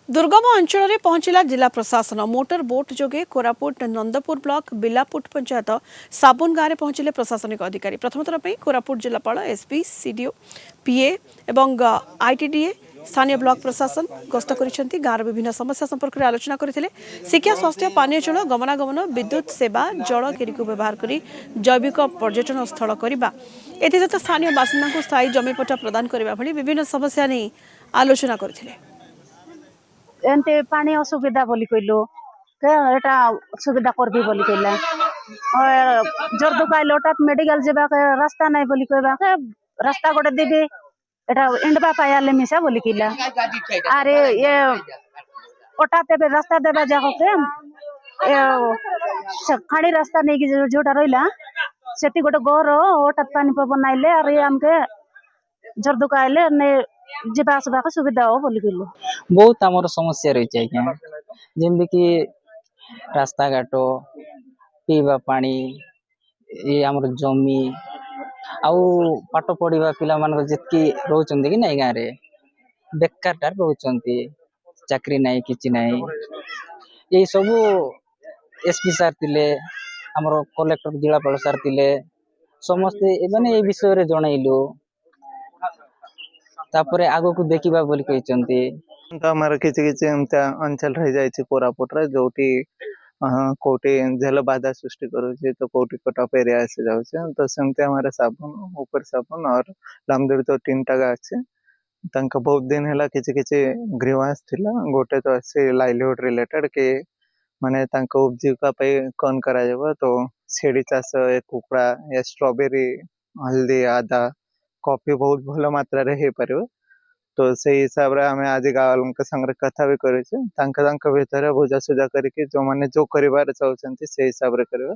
दुर्गम अंचल में पहुंचला जिला प्रशासन मोटर बोट जोगे कोरापुट नंदपुर ब्लॉक बिलापुट पंचायत साबुन गाँव में पहुंचले प्रशासनिक अधिकारी प्रथम थर पर कोरापुट जिलापाल एसपी सीडीओ पीए एवं आईटीडीए स्थानीय ब्लॉक प्रशासन गस्त कर गाँव विभिन्न समस्या संपर्क में आलोचना करते शिक्षा स्वास्थ्य पानीय जल गमनागमन विद्युत सेवा जल घेरी को व्यवहार कर जैविक पर्यटन स्थल करने एसत स्थानीय बासिंदा को स्थायी जमीपट्टा प्रदान करने भली विभिन्न समस्या नहीं आलोचना करते एनते पानी असुविधा बोली कहलु एटा सुविधा करबी बोली कहला और जोर दुकाइल हठात मेडिकल जेबा के रास्ता नहीं बोली कहबा के रास्ता गोटे देबे एटा इंडबा पायाले मिसा बोली कहला अरे ये हठात एबे रास्ता देबा जाको के खाड़ी रास्ता नहीं कि जोटा रहिला सेती गोटे घर हठात पानी बनाइले अरे हमके जोर दुकाइले ने जीवा आसवा सुविधा हो बोली कहलु बहुत आमर समस्या रही है जमी कि रास्ता घाट पीवा पानी ये आमर जमी आउ पाठ पढ़ा पिला मान जितकी रोचंती कि नहीं गाँव में बेकार रोचंती चाकरी नहीं किछि नहीं ये सब एसपी सार थिले आमर कलेक्टर जिलापाल सार थिले समस्ते माने ये विषय रे जनइलु तापरे आगो को देखिबा बोली कहचंती तो हमारा किसी किसी अंचल रह जाए कोरापुट रे जोटी कोटी जल बाधा सृष्टि करूचे तो कोटी कटअप एरिया से जाउचे तो सेमते हमारे साबुन ऊपर साबुन और रामदेव तो तीन टागा अच्छे तंका बहुत दिन हैला किसी किसी ग्रीवांस थिला गोटे तो अच्छे लाइवलीहुड रिलेटेड के माने तंका उपजीविका पे कौन करा जाबो तो छेड़ी चाष कुकड़ा या स्ट्रॉबेरी हल्दी आदा कॉफी बहुत भल मात्रा रे हे परिबो तो से हिसाब रे हमें आज गाँव के संग कथा भी करे भुजा सुजा करके जो माने जो करिबार चाहछंती से हिसाब रे करबा।